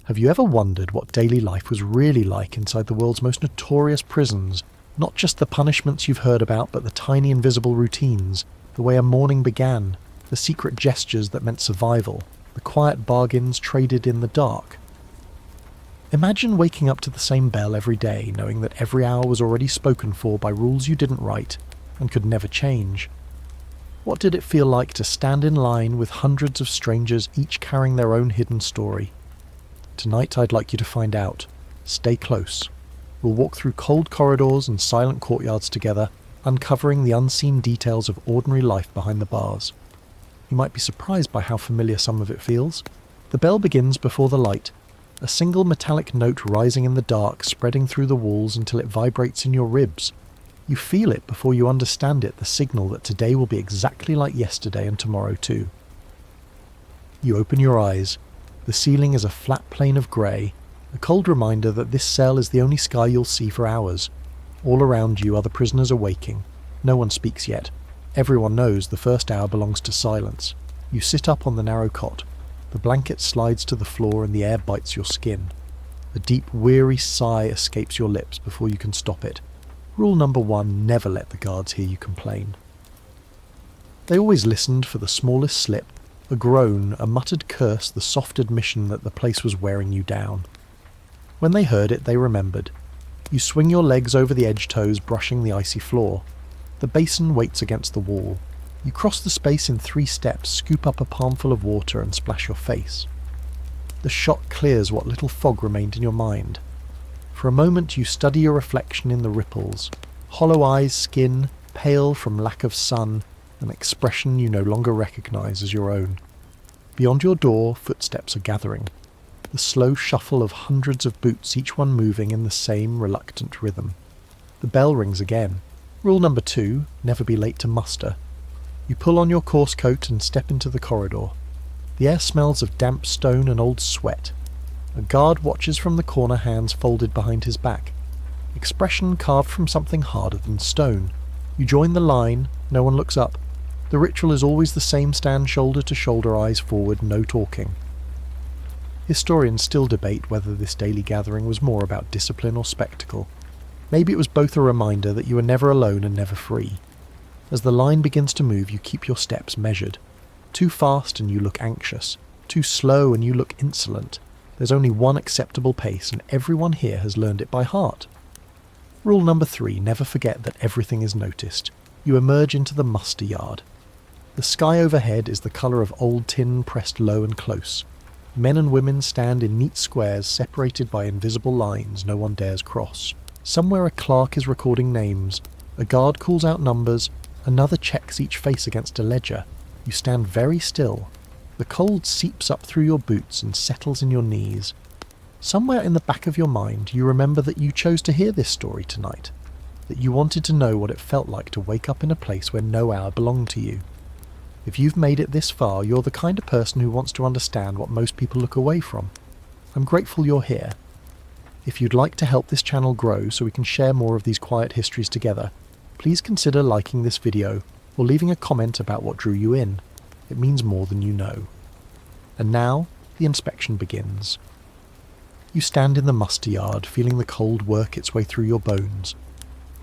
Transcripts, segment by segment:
Have you ever wondered what daily life was really like inside the world's most notorious prisons? Not just the punishments you've heard about, but the tiny invisible routines, the way a morning began, the secret gestures that meant survival, the quiet bargains traded in the dark. Imagine waking up to the same bell every day, knowing that every hour was already spoken for by rules you didn't write and could never change. What did it feel like to stand in line with hundreds of strangers, each carrying their own hidden story? Tonight I'd like you to find out. Stay close. We'll walk through cold corridors and silent courtyards together, uncovering the unseen details of ordinary life behind the bars. You might be surprised by how familiar some of it feels. The bell begins before the light, a single metallic note rising in the dark, spreading through the walls until it vibrates in your ribs. You feel it before you understand it, the signal that today will be exactly like yesterday and tomorrow too. You open your eyes. The ceiling is a flat plane of grey, a cold reminder that this cell is the only sky you'll see for hours. All around you, other prisoners are waking. No one speaks yet. Everyone knows the first hour belongs to silence. You sit up on the narrow cot. The blanket slides to the floor and the air bites your skin. A deep, weary sigh escapes your lips before you can stop it. Rule number 1, never let the guards hear you complain. They always listened for the smallest slip, a groan, a muttered curse, the soft admission that the place was wearing you down. When they heard it, they remembered. You swing your legs over the edge toes, brushing the icy floor. The basin waits against the wall. You cross the space in 3 steps, scoop up a palmful of water and splash your face. The shot clears what little fog remained in your mind. For a moment you study your reflection in the ripples. Hollow eyes, skin, pale from lack of sun, an expression you no longer recognise as your own. Beyond your door, footsteps are gathering. The slow shuffle of hundreds of boots, each one moving in the same reluctant rhythm. The bell rings again. Rule number 2, never be late to muster. You pull on your coarse coat and step into the corridor. The air smells of damp stone and old sweat. A guard watches from the corner, hands folded behind his back. Expression carved from something harder than stone. You join the line, no one looks up. The ritual is always the same, stand shoulder to shoulder, eyes forward, no talking. Historians still debate whether this daily gathering was more about discipline or spectacle. Maybe it was both a reminder that you are never alone and never free. As the line begins to move, you keep your steps measured. Too fast and you look anxious. Too slow and you look insolent. There's only one acceptable pace, and everyone here has learned it by heart. Rule number 3, never forget that everything is noticed. You emerge into the muster yard. The sky overhead is the colour of old tin pressed low and close. Men and women stand in neat squares separated by invisible lines no one dares cross. Somewhere a clerk is recording names. A guard calls out numbers. Another checks each face against a ledger. You stand very still. The cold seeps up through your boots and settles in your knees. Somewhere in the back of your mind you remember that you chose to hear this story tonight. That you wanted to know what it felt like to wake up in a place where no hour belonged to you. If you've made it this far, you're the kind of person who wants to understand what most people look away from. I'm grateful you're here. If you'd like to help this channel grow so we can share more of these quiet histories together, please consider liking this video or leaving a comment about what drew you in. It means more than you know. And now, the inspection begins. You stand in the muster yard, feeling the cold work its way through your bones.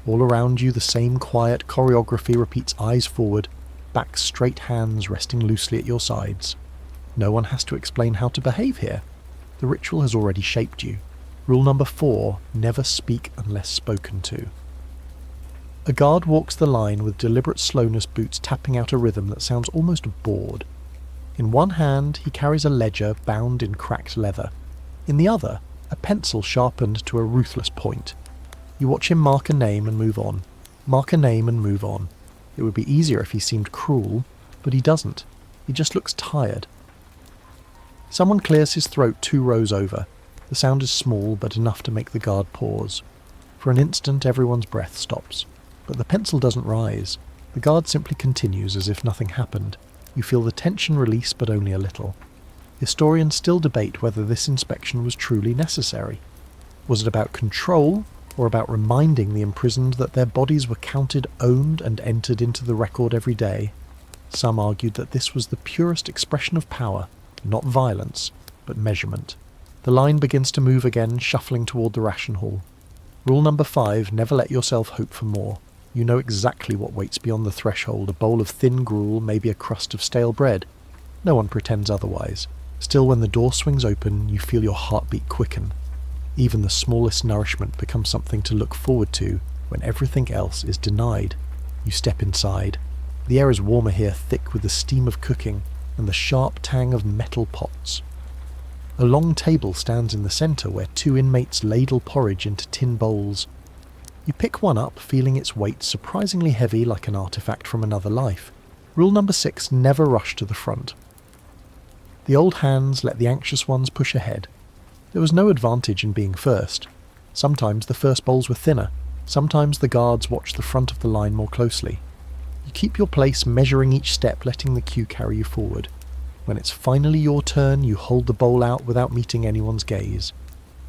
All around you the same quiet choreography repeats, eyes forward, back straight, hands resting loosely at your sides. No one has to explain how to behave here. The ritual has already shaped you. Rule number 4, never speak unless spoken to. A guard walks the line with deliberate slowness, boots tapping out a rhythm that sounds almost bored. In one hand he carries a ledger bound in cracked leather. In the other, a pencil sharpened to a ruthless point. You watch him mark a name and move on. Mark a name and move on. It would be easier if he seemed cruel, but he doesn't. He just looks tired. Someone clears his throat 2 rows over. The sound is small, but enough to make the guard pause. For an instant everyone's breath stops. But the pencil doesn't rise. The guard simply continues as if nothing happened. You feel the tension release, but only a little. Historians still debate whether this inspection was truly necessary. Was it about control, or about reminding the imprisoned that their bodies were counted, owned, and entered into the record every day? Some argued that this was the purest expression of power, not violence, but measurement. The line begins to move again, shuffling toward the ration hall. Rule number 5, never let yourself hope for more. You know exactly what waits beyond the threshold, a bowl of thin gruel, maybe a crust of stale bread. No one pretends otherwise. Still, when the door swings open, you feel your heartbeat quicken. Even the smallest nourishment becomes something to look forward to when everything else is denied. You step inside. The air is warmer here, thick with the steam of cooking and the sharp tang of metal pots. A long table stands in the centre where 2 inmates ladle porridge into tin bowls. You pick one up, feeling its weight surprisingly heavy like an artifact from another life. Rule number 6, never rush to the front. The old hands let the anxious ones push ahead. There was no advantage in being first. Sometimes the first bowls were thinner. Sometimes the guards watched the front of the line more closely. You keep your place, measuring each step, letting the queue carry you forward. When it's finally your turn, you hold the bowl out without meeting anyone's gaze.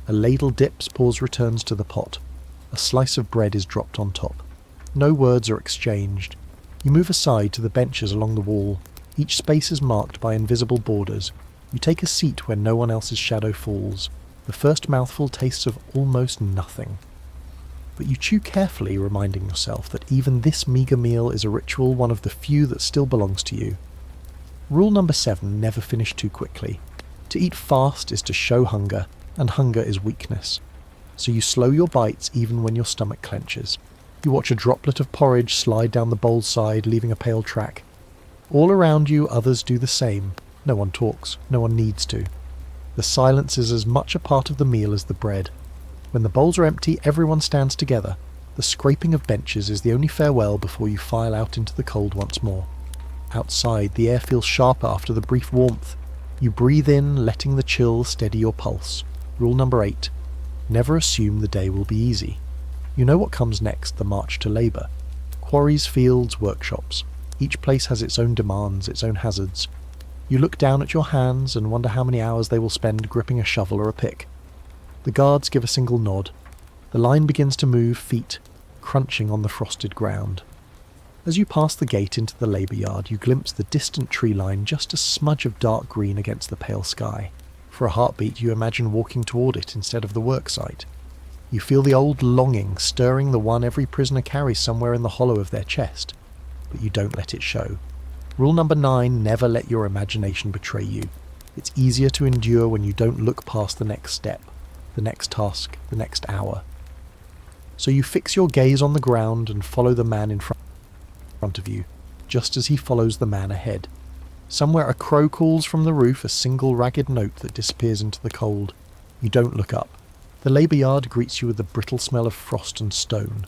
A ladle dips, pause returns to the pot. A slice of bread is dropped on top. No words are exchanged. You move aside to the benches along the wall. Each space is marked by invisible borders. You take a seat where no one else's shadow falls. The first mouthful tastes of almost nothing. But you chew carefully, reminding yourself that even this meagre meal is a ritual, one of the few that still belongs to you. Rule number 7, never finish too quickly. To eat fast is to show hunger, and hunger is weakness. So you slow your bites even when your stomach clenches. You watch a droplet of porridge slide down the bowl's side, leaving a pale track. All around you, others do the same. No one talks, no one needs to. The silence is as much a part of the meal as the bread. When the bowls are empty, everyone stands together. The scraping of benches is the only farewell before you file out into the cold once more. Outside, the air feels sharper after the brief warmth. You breathe in, letting the chill steady your pulse. Rule number 8. Never assume the day will be easy. You know what comes next, the march to labour. Quarries, fields, workshops. Each place has its own demands, its own hazards. You look down at your hands and wonder how many hours they will spend gripping a shovel or a pick. The guards give a single nod. The line begins to move, feet crunching on the frosted ground. As you pass the gate into the labour yard, you glimpse the distant tree line, just a smudge of dark green against the pale sky. For a heartbeat, you imagine walking toward it instead of the work site. You feel the old longing stirring, the one every prisoner carries somewhere in the hollow of their chest. But you don't let it show. Rule number 9, never let your imagination betray you. It's easier to endure when you don't look past the next step, the next task, the next hour. So you fix your gaze on the ground and follow the man in front of you, just as he follows the man ahead. Somewhere a crow calls from the roof, a single ragged note that disappears into the cold. You don't look up. The labour yard greets you with the brittle smell of frost and stone.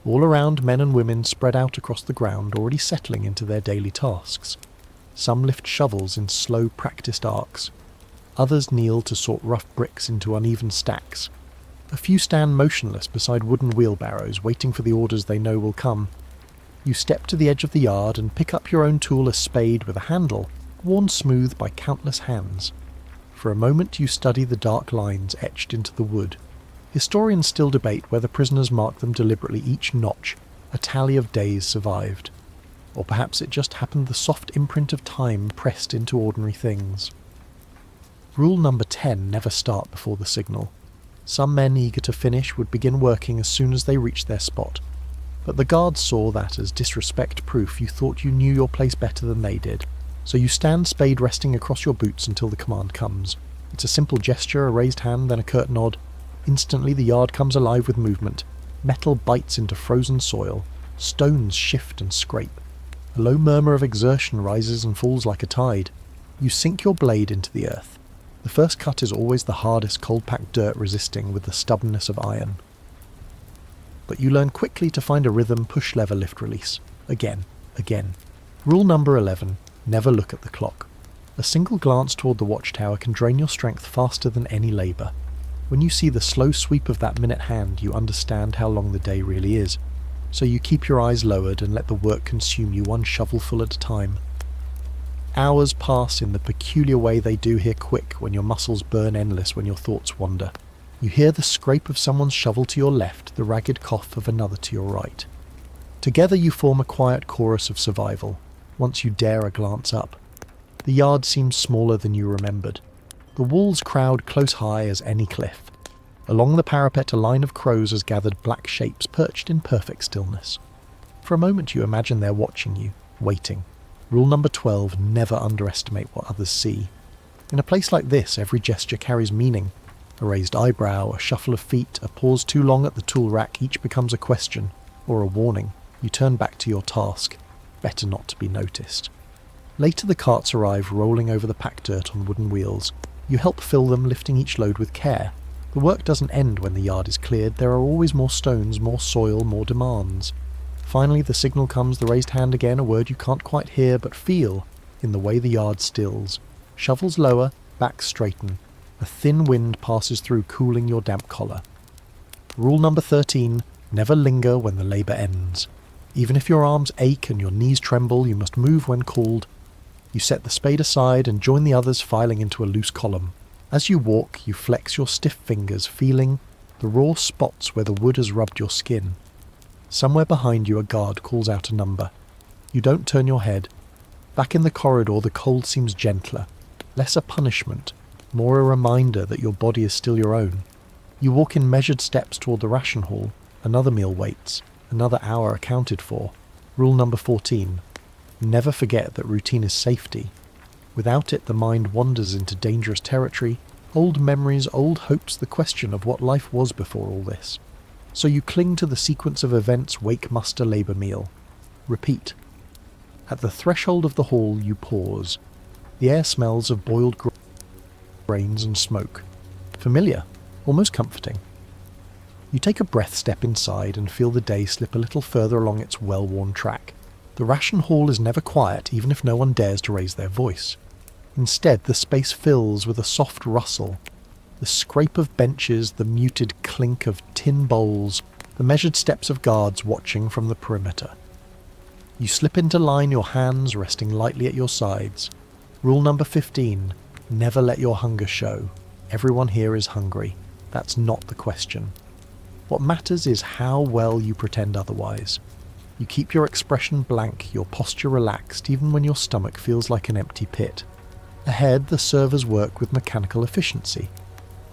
All around, men and women spread out across the ground, already settling into their daily tasks. Some lift shovels in slow, practiced arcs. Others kneel to sort rough bricks into uneven stacks. A few stand motionless beside wooden wheelbarrows, waiting for the orders they know will come. You step to the edge of the yard and pick up your own tool, a spade with a handle, worn smooth by countless hands. For a moment you study the dark lines etched into the wood. Historians still debate whether prisoners mark them deliberately, each notch, a tally of days survived. Or perhaps it just happened, the soft imprint of time pressed into ordinary things. Rule number 10, never start before the signal. Some men eager to finish would begin working as soon as they reached their spot. But the guards saw that as disrespect, proof you thought you knew your place better than they did. So you stand, spade resting across your boots until the command comes. It's a simple gesture, a raised hand, then a curt nod. Instantly the yard comes alive with movement. Metal bites into frozen soil. Stones shift and scrape. A low murmur of exertion rises and falls like a tide. You sink your blade into the earth. The first cut is always the hardest, cold-packed dirt resisting with the stubbornness of iron. But you learn quickly to find a rhythm, push, lever, lift, release. Again. Rule number 11, never look at the clock. A single glance toward the watchtower can drain your strength faster than any labour. When you see the slow sweep of that minute hand, you understand how long the day really is. So you keep your eyes lowered and let the work consume you, one shovelful at a time. Hours pass in the peculiar way they do here, quick, when your muscles burn, endless when your thoughts wander. You hear the scrape of someone's shovel to your left, the ragged cough of another to your right. Together you form a quiet chorus of survival, once you dare a glance up. The yard seems smaller than you remembered. The walls crowd close high as any cliff. Along the parapet a line of crows has gathered black shapes perched in perfect stillness. For a moment you imagine they're watching you, waiting. Rule number 12, never underestimate what others see. In a place like this, every gesture carries meaning. A raised eyebrow, a shuffle of feet, a pause too long at the tool rack, each becomes a question, or a warning. You turn back to your task. Better not to be noticed. Later the carts arrive, rolling over the packed dirt on wooden wheels. You help fill them, lifting each load with care. The work doesn't end when the yard is cleared. There are always more stones, more soil, more demands. Finally the signal comes, the raised hand again, a word you can't quite hear but feel in the way the yard stills. Shovels lower, backs straighten. A thin wind passes through, cooling your damp collar. Rule number 13, never linger when the labour ends. Even if your arms ache and your knees tremble, you must move when called. You set the spade aside and join the others filing into a loose column. As you walk, you flex your stiff fingers, feeling the raw spots where the wood has rubbed your skin. Somewhere behind you a guard calls out a number. You don't turn your head. Back in the corridor the cold seems gentler, less a punishment, more a reminder that your body is still your own. You walk in measured steps toward the ration hall. Another meal waits, another hour accounted for. Rule number 14. Never forget that routine is safety. Without it the mind wanders into dangerous territory, old memories, old hopes, the question of what life was before all this. So you cling to the sequence of events: wake, muster, labour, meal. Repeat. At the threshold of the hall you pause. The air smells of boiled grains and smoke. Familiar, almost comforting. You take a breath step inside and feel the day slip a little further along its well-worn track. The ration hall is never quiet, even if no one dares to raise their voice. Instead, the space fills with a soft rustle. The scrape of benches, the muted clink of tin bowls, the measured steps of guards watching from the perimeter. You slip into line, your hands resting lightly at your sides. Rule number 15. Never let your hunger show. Everyone here is hungry. That's not the question. What matters is how well you pretend otherwise. You keep your expression blank, your posture relaxed, even when your stomach feels like an empty pit. Ahead, the servers work with mechanical efficiency.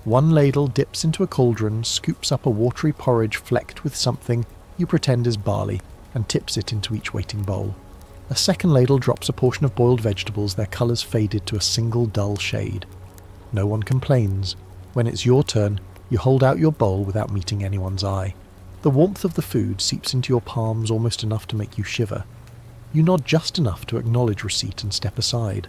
One ladle dips into a cauldron, scoops up a watery porridge flecked with something you pretend is barley, and tips it into each waiting bowl. A second ladle drops a portion of boiled vegetables, their colours faded to a single dull shade. No one complains. When it's your turn, you hold out your bowl without meeting anyone's eye. The warmth of the food seeps into your palms almost enough to make you shiver. You nod just enough to acknowledge receipt and step aside.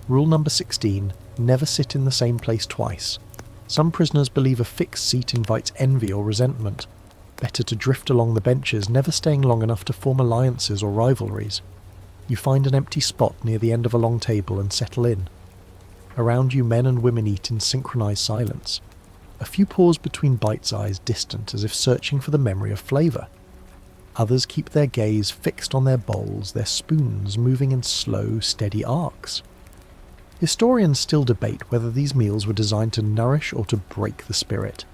Rule number 16. Never sit in the same place twice. Some prisoners believe a fixed seat invites envy or resentment. Better to drift along the benches, never staying long enough to form alliances or rivalries. You find an empty spot near the end of a long table and settle in. Around you men and women eat in synchronized silence. A few pause between bites, eyes distant as if searching for the memory of flavour. Others keep their gaze fixed on their bowls, their spoons moving in slow, steady arcs. Historians still debate whether these meals were designed to nourish or to break the spirit.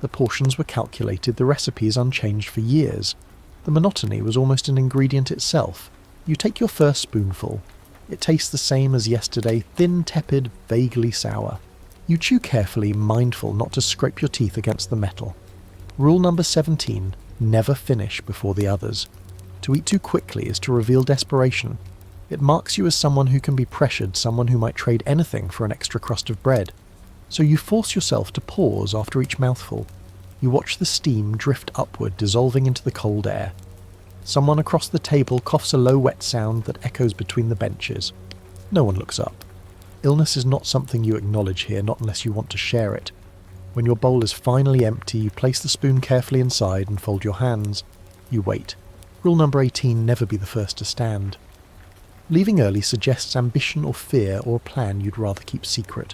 The portions were calculated, the recipes unchanged for years. The monotony was almost an ingredient itself. You take your first spoonful. It tastes the same as yesterday, thin, tepid, vaguely sour. You chew carefully, mindful not to scrape your teeth against the metal. Rule number 17. Never finish before the others. To eat too quickly is to reveal desperation. It marks you as someone who can be pressured, someone who might trade anything for an extra crust of bread. So you force yourself to pause after each mouthful. You watch the steam drift upward, dissolving into the cold air. Someone across the table coughs a low wet sound that echoes between the benches. No one looks up. Illness is not something you acknowledge here, not unless you want to share it. When your bowl is finally empty, you place the spoon carefully inside and fold your hands. You wait. Rule number 18. Never be the first to stand. Leaving early suggests ambition or fear or a plan you'd rather keep secret.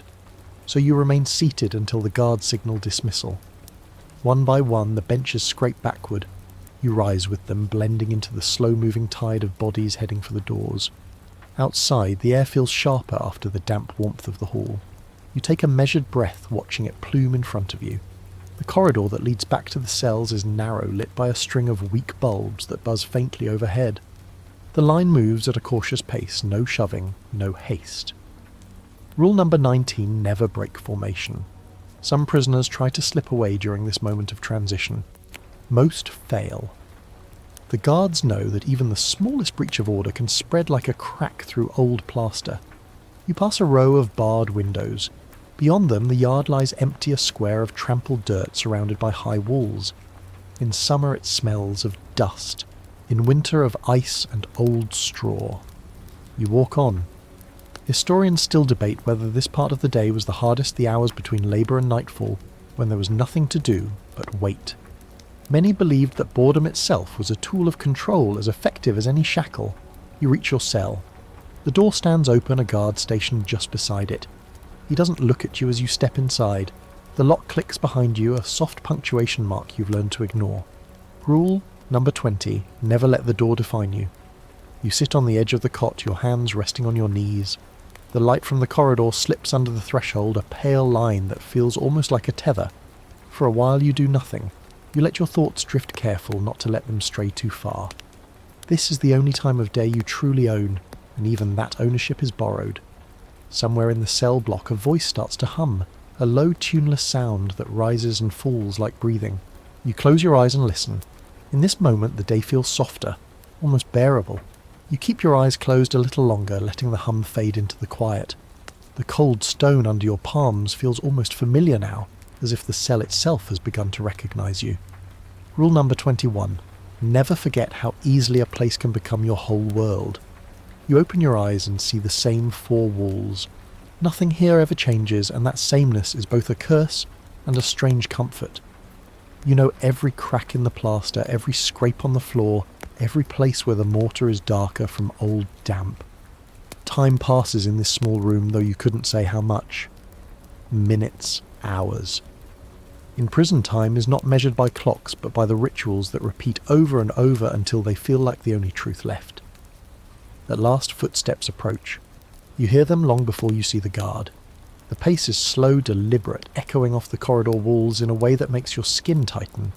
So you remain seated until the guards signal dismissal. One by one, the benches scrape backward. You rise with them, blending into the slow-moving tide of bodies heading for the doors. Outside, the air feels sharper after the damp warmth of the hall. You take a measured breath, watching it plume in front of you. The corridor that leads back to the cells is narrow, lit by a string of weak bulbs that buzz faintly overhead. The line moves at a cautious pace, no shoving, no haste. Rule number 19, never break formation. Some prisoners try to slip away during this moment of transition. Most fail. The guards know that even the smallest breach of order can spread like a crack through old plaster. You pass a row of barred windows. Beyond them, the yard lies empty, a square of trampled dirt surrounded by high walls. In summer it smells of dust. In winter of ice and old straw. You walk on. Historians still debate whether this part of the day was the hardest, the hours between labour and nightfall, when there was nothing to do but wait. Many believed that boredom itself was a tool of control as effective as any shackle. You reach your cell. The door stands open, a guard stationed just beside it. He doesn't look at you as you step inside. The lock clicks behind you, a soft punctuation mark you've learned to ignore. Rule number 20, never let the door define you. You sit on the edge of the cot, your hands resting on your knees. The light from the corridor slips under the threshold, a pale line that feels almost like a tether. For a while you do nothing. You let your thoughts drift, careful not to let them stray too far. This is the only time of day you truly own, and even that ownership is borrowed. Somewhere in the cell block a voice starts to hum, a low tuneless sound that rises and falls like breathing. You close your eyes and listen. In this moment the day feels softer, almost bearable. You keep your eyes closed a little longer, letting the hum fade into the quiet. The cold stone under your palms feels almost familiar now, as if the cell itself has begun to recognize you. Rule number 21. Never forget how easily a place can become your whole world. You open your eyes and see the same four walls. Nothing here ever changes, and that sameness is both a curse and a strange comfort. You know every crack in the plaster, every scrape on the floor, every place where the mortar is darker from old damp. Time passes in this small room, though you couldn't say how much. Minutes, hours. In prison, time is not measured by clocks, but by the rituals that repeat over and over until they feel like the only truth left. At last, footsteps approach. You hear them long before you see the guard. The pace is slow, deliberate, echoing off the corridor walls in a way that makes your skin tighten.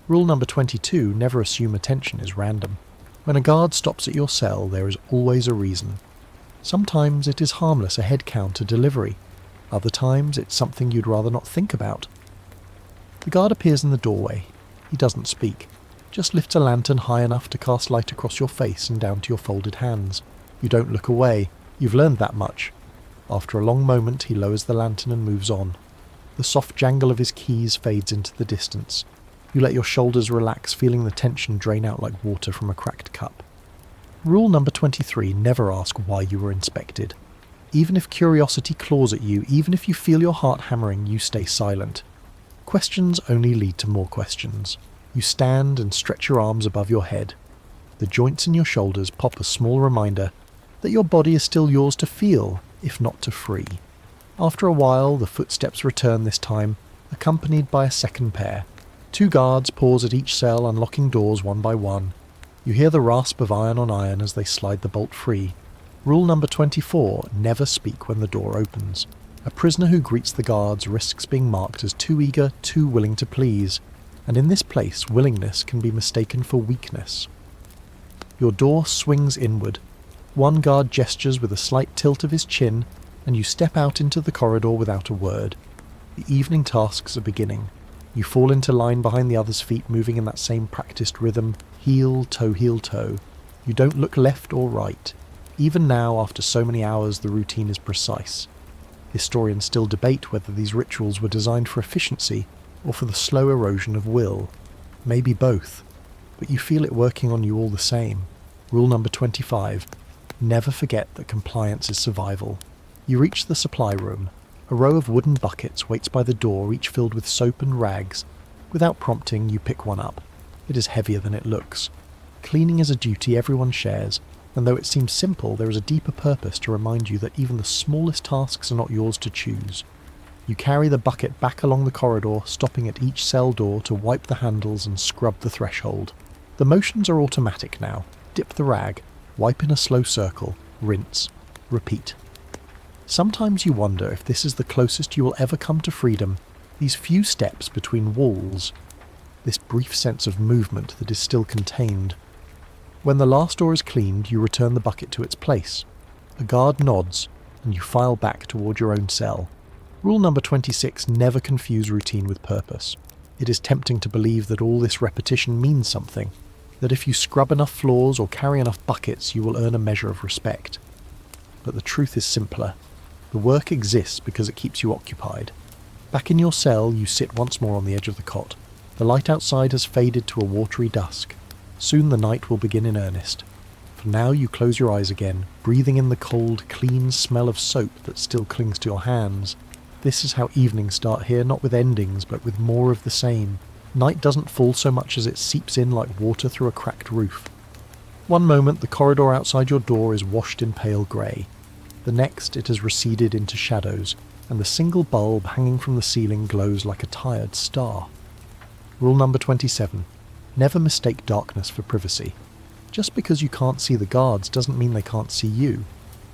Rule number 22, never assume attention is random. When a guard stops at your cell, there is always a reason. Sometimes it is harmless, a head count, a delivery. Other times it's something you'd rather not think about. The guard appears in the doorway. He doesn't speak, just lifts a lantern high enough to cast light across your face and down to your folded hands. You don't look away. You've learned that much. After a long moment, he lowers the lantern and moves on. The soft jangle of his keys fades into the distance. You let your shoulders relax, feeling the tension drain out like water from a cracked cup. Rule number 23, never ask why you were inspected. Even if curiosity claws at you, even if you feel your heart hammering, you stay silent. Questions only lead to more questions. You stand and stretch your arms above your head. The joints in your shoulders pop a small reminder that your body is still yours to feel, if not to free. After a while, the footsteps return, this time accompanied by a second pair. 2 guards pause at each cell, unlocking doors one by one. You hear the rasp of iron on iron as they slide the bolt free. Rule number 24, never speak when the door opens. A prisoner who greets the guards risks being marked as too eager, too willing to please, and in this place, willingness can be mistaken for weakness. Your door swings inward. One guard gestures with a slight tilt of his chin, and you step out into the corridor without a word. The evening tasks are beginning. You fall into line behind the others' feet, moving in that same practiced rhythm, heel, toe, heel, toe. You don't look left or right. Even now, after so many hours, the routine is precise. Historians still debate whether these rituals were designed for efficiency or for the slow erosion of will. Maybe both, but you feel it working on you all the same. Rule number 25, never forget that compliance is survival. You reach the supply room. A row of wooden buckets waits by the door, each filled with soap and rags. Without prompting, you pick one up. It is heavier than it looks. Cleaning is a duty everyone shares, and though it seems simple, there is a deeper purpose to remind you that even the smallest tasks are not yours to choose. You carry the bucket back along the corridor, stopping at each cell door to wipe the handles and scrub the threshold. The motions are automatic now. Dip the rag, wipe in a slow circle, rinse, repeat. Sometimes you wonder if this is the closest you will ever come to freedom, these few steps between walls, this brief sense of movement that is still contained. When the last door is cleaned, you return the bucket to its place. A guard nods, and you file back toward your own cell. Rule number 26, never confuse routine with purpose. It is tempting to believe that all this repetition means something, that if you scrub enough floors or carry enough buckets, you will earn a measure of respect. But the truth is simpler. The work exists because it keeps you occupied. Back in your cell, you sit once more on the edge of the cot. The light outside has faded to a watery dusk. Soon the night will begin in earnest. For now you close your eyes again, breathing in the cold, clean smell of soap that still clings to your hands. This is how evenings start here, not with endings, but with more of the same. Night doesn't fall so much as it seeps in like water through a cracked roof. One moment the corridor outside your door is washed in pale grey. The next it has receded into shadows, and the single bulb hanging from the ceiling glows like a tired star. Rule number 27. Never mistake darkness for privacy. Just because you can't see the guards doesn't mean they can't see you.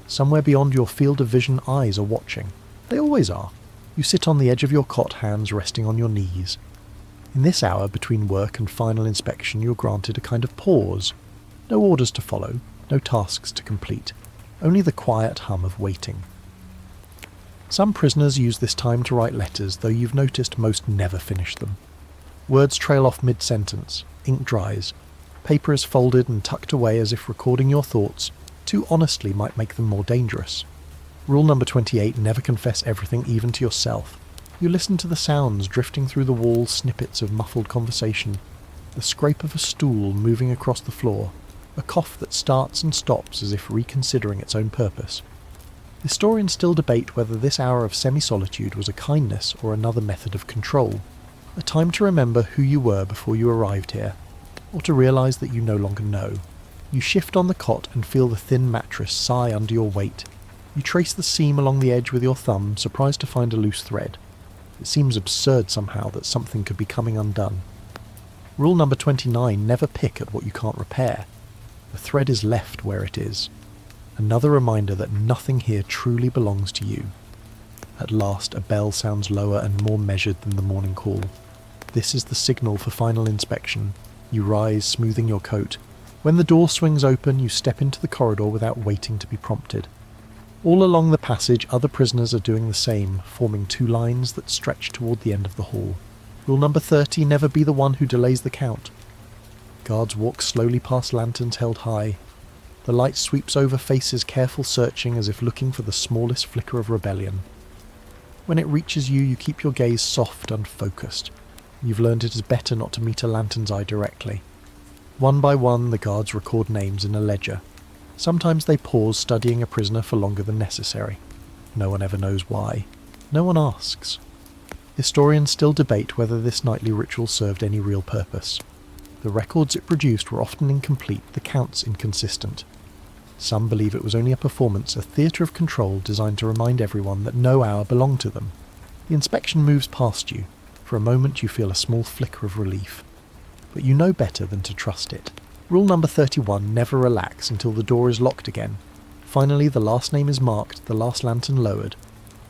Somewhere beyond your field of vision, eyes are watching. They always are. You sit on the edge of your cot, hands resting on your knees. In this hour between work and final inspection, you're granted a kind of pause. No orders to follow, no tasks to complete, only the quiet hum of waiting. Some prisoners use this time to write letters, though you've noticed most never finish them. Words trail off mid-sentence, ink dries, paper is folded and tucked away as if recording your thoughts too honestly might make them more dangerous. Rule number 28, never confess everything even to yourself. You listen to the sounds drifting through the walls, snippets of muffled conversation, the scrape of a stool moving across the floor, a cough that starts and stops as if reconsidering its own purpose. Historians still debate whether this hour of semi-solitude was a kindness or another method of control, a time to remember who you were before you arrived here, or to realise that you no longer know. You shift on the cot and feel the thin mattress sigh under your weight. You trace the seam along the edge with your thumb, surprised to find a loose thread. It seems absurd somehow that something could be coming undone. Rule number 29, never pick at what you can't repair. The thread is left where it is. Another reminder that nothing here truly belongs to you. At last, a bell sounds lower and more measured than the morning call. This is the signal for final inspection. You rise, smoothing your coat. When the door swings open, you step into the corridor without waiting to be prompted. All along the passage, other prisoners are doing the same, forming two lines that stretch toward the end of the hall. Rule number 30, never be the one who delays the count. Guards walk slowly past lanterns held high. The light sweeps over faces, careful searching as if looking for the smallest flicker of rebellion. When it reaches you, you keep your gaze soft and focused. You've learned it is better not to meet a lantern's eye directly. One by one, the guards record names in a ledger. Sometimes they pause, studying a prisoner for longer than necessary. No one ever knows why. No one asks. Historians still debate whether this nightly ritual served any real purpose. The records it produced were often incomplete, the counts inconsistent. Some believe it was only a performance, a theatre of control designed to remind everyone that no hour belonged to them. The inspection moves past you. For a moment you feel a small flicker of relief. But you know better than to trust it. Rule number 31, never relax until the door is locked again. Finally, the last name is marked, the last lantern lowered.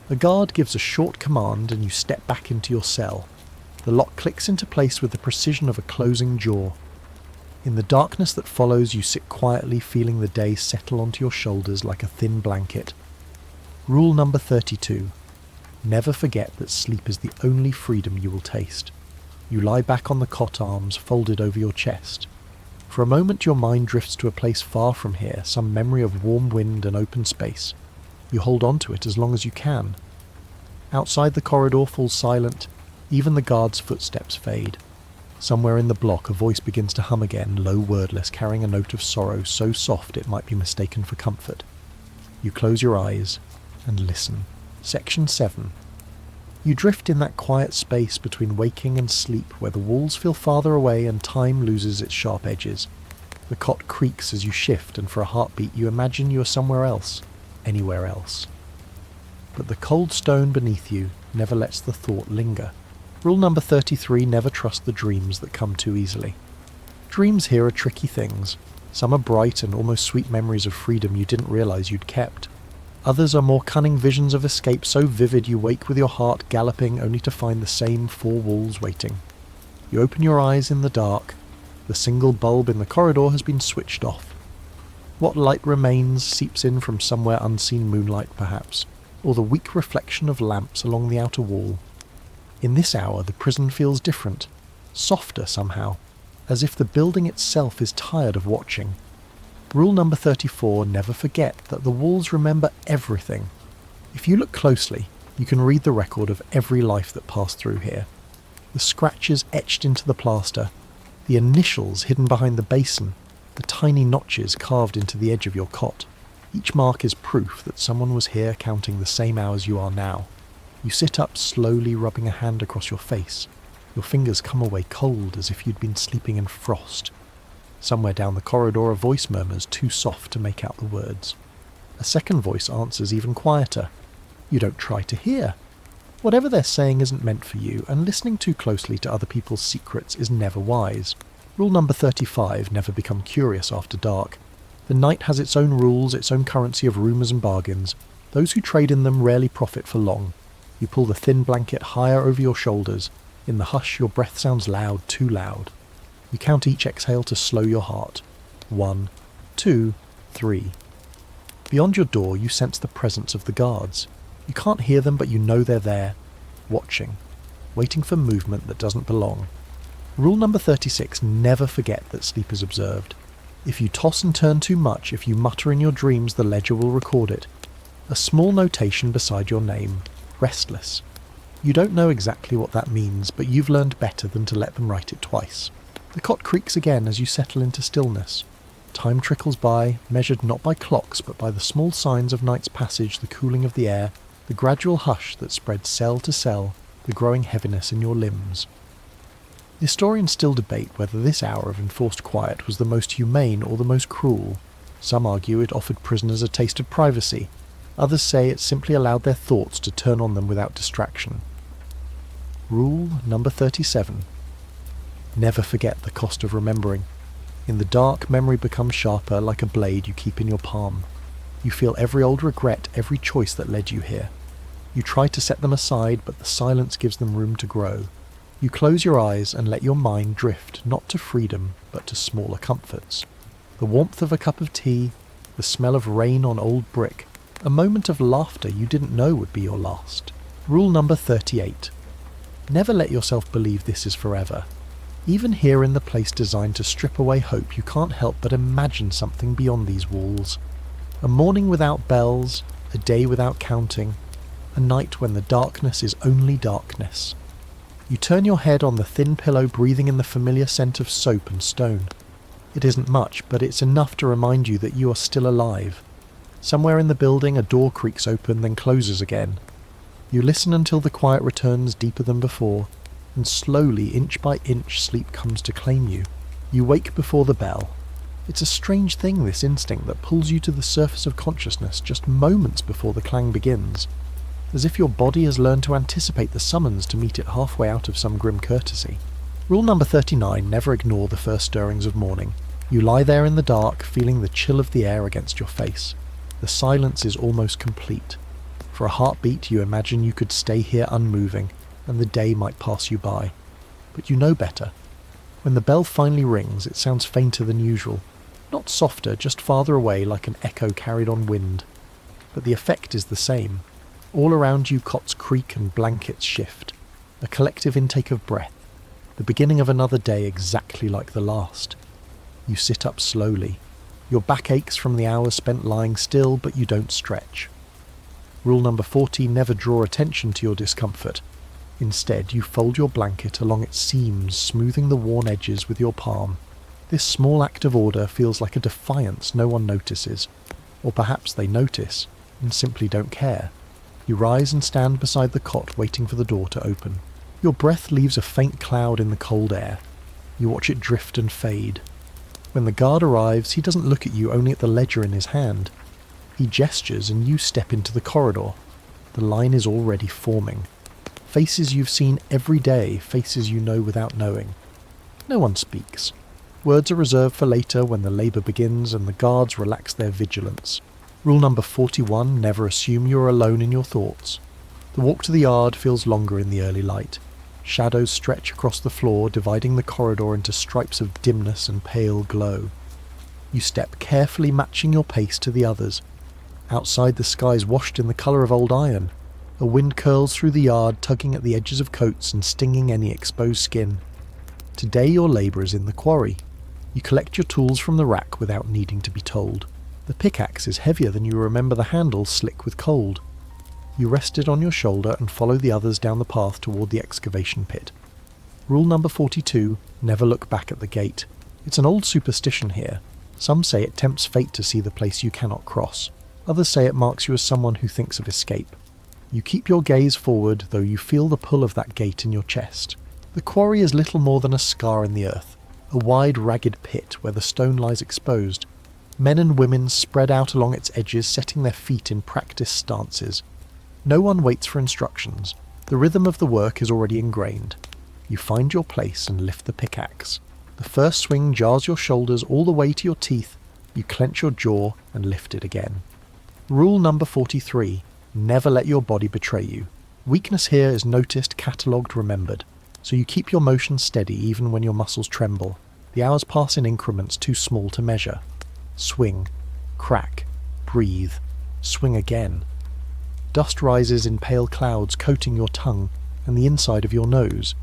A guard gives a short command and you step back into your cell. The lock clicks into place with the precision of a closing jaw. In the darkness that follows, you sit quietly, feeling the day settle onto your shoulders like a thin blanket. Rule number 32. Never forget that sleep is the only freedom you will taste. You lie back on the cot, arms folded over your chest. For a moment your mind drifts to a place far from here, some memory of warm wind and open space. You hold on to it as long as you can. Outside the corridor falls silent, even the guard's footsteps fade. Somewhere in the block a voice begins to hum again, low, wordless, carrying a note of sorrow so soft it might be mistaken for comfort. You close your eyes and listen. Section 7. You drift in that quiet space between waking and sleep where the walls feel farther away and time loses its sharp edges. The cot creaks as you shift, and for a heartbeat you imagine you are somewhere else, anywhere else. But the cold stone beneath you never lets the thought linger. Rule number 33, never trust the dreams that come too easily. Dreams here are tricky things. Some are bright and almost sweet memories of freedom you didn't realize you'd kept. Others are more cunning visions of escape so vivid you wake with your heart galloping only to find the same four walls waiting. You open your eyes in the dark. The single bulb in the corridor has been switched off. What light remains seeps in from somewhere unseen moonlight perhaps, or the weak reflection of lamps along the outer wall. In this hour the prison feels different, softer somehow, as if the building itself is tired of watching. Rule number 34, never forget that the walls remember everything. If you look closely, you can read the record of every life that passed through here. The scratches etched into the plaster, the initials hidden behind the basin, the tiny notches carved into the edge of your cot. Each mark is proof that someone was here counting the same hours you are now. You sit up slowly, rubbing a hand across your face. Your fingers come away cold as if you'd been sleeping in frost. Somewhere down the corridor a voice murmurs too soft to make out the words. A second voice answers even quieter. You don't try to hear. Whatever they're saying isn't meant for you, and listening too closely to other people's secrets is never wise. Rule number 35, never become curious after dark. The night has its own rules, its own currency of rumours and bargains. Those who trade in them rarely profit for long. You pull the thin blanket higher over your shoulders. In the hush your breath sounds loud, too loud. You count each exhale to slow your heart. 1, 2, 3. Beyond your door you sense the presence of the guards. You can't hear them, but you know they're there, watching, waiting for movement that doesn't belong. Rule number 36, never forget that sleep is observed. If you toss and turn too much, if you mutter in your dreams, the ledger will record it. A small notation beside your name, restless. You don't know exactly what that means, but you've learned better than to let them write it twice. The cot creaks again as you settle into stillness. Time trickles by, measured not by clocks but by the small signs of night's passage, the cooling of the air, the gradual hush that spreads cell to cell, the growing heaviness in your limbs. Historians still debate whether this hour of enforced quiet was the most humane or the most cruel. Some argue it offered prisoners a taste of privacy. Others say it simply allowed their thoughts to turn on them without distraction. Rule number 37. Never forget the cost of remembering. In the dark, memory becomes sharper, like a blade you keep in your palm. You feel every old regret, every choice that led you here. You try to set them aside, but the silence gives them room to grow. You close your eyes and let your mind drift, not to freedom, but to smaller comforts. The warmth of a cup of tea, the smell of rain on old brick, a moment of laughter you didn't know would be your last. Rule number 38. Never let yourself believe this is forever. Even here in the place designed to strip away hope, you can't help but imagine something beyond these walls. A morning without bells, a day without counting, a night when the darkness is only darkness. You turn your head on the thin pillow, breathing in the familiar scent of soap and stone. It isn't much, but it's enough to remind you that you are still alive. Somewhere in the building a door creaks open, then closes again. You listen until the quiet returns deeper than before, and slowly, inch by inch, sleep comes to claim you. You wake before the bell. It's a strange thing, this instinct that pulls you to the surface of consciousness just moments before the clang begins, as if your body has learned to anticipate the summons to meet it halfway out of some grim courtesy. Rule number 39, never ignore the first stirrings of morning. You lie there in the dark, feeling the chill of the air against your face. The silence is almost complete. For a heartbeat you imagine you could stay here unmoving, and the day might pass you by. But you know better. When the bell finally rings, it sounds fainter than usual. Not softer, just farther away like an echo carried on wind. But the effect is the same. All around you cots creak and blankets shift. A collective intake of breath. The beginning of another day exactly like the last. You sit up slowly. Your back aches from the hours spent lying still, but you don't stretch. Rule number 40, never draw attention to your discomfort. Instead, you fold your blanket along its seams, smoothing the worn edges with your palm. This small act of order feels like a defiance no one notices. Or perhaps they notice, and simply don't care. You rise and stand beside the cot, waiting for the door to open. Your breath leaves a faint cloud in the cold air. You watch it drift and fade. When the guard arrives, he doesn't look at you, only at the ledger in his hand. He gestures and you step into the corridor. The line is already forming. Faces you've seen every day, faces you know without knowing. No one speaks. Words are reserved for later when the labour begins and the guards relax their vigilance. Rule number 41, never assume you're alone in your thoughts. The walk to the yard feels longer in the early light. Shadows stretch across the floor, dividing the corridor into stripes of dimness and pale glow. You step carefully, matching your pace to the others. Outside, the sky's washed in the colour of old iron. A wind curls through the yard, tugging at the edges of coats and stinging any exposed skin. Today your labour is in the quarry. You collect your tools from the rack without needing to be told. The pickaxe is heavier than you remember, the handle slick with cold. You rest it on your shoulder and follow the others down the path toward the excavation pit. Rule number 42, never look back at the gate. It's an old superstition here. Some say it tempts fate to see the place you cannot cross. Others say it marks you as someone who thinks of escape. You keep your gaze forward, though you feel the pull of that gate in your chest. The quarry is little more than a scar in the earth, a wide, ragged pit where the stone lies exposed. Men and women spread out along its edges, setting their feet in practiced stances. No one waits for instructions. The rhythm of the work is already ingrained. You find your place and lift the pickaxe. The first swing jars your shoulders all the way to your teeth. You clench your jaw and lift it again. Rule number 43. Never let your body betray you. Weakness here is noticed, catalogued, remembered. So you keep your motion steady even when your muscles tremble. The hours pass in increments too small to measure. Swing. Crack. Breathe. Swing again. Dust rises in pale clouds, coating your tongue and the inside of your nose.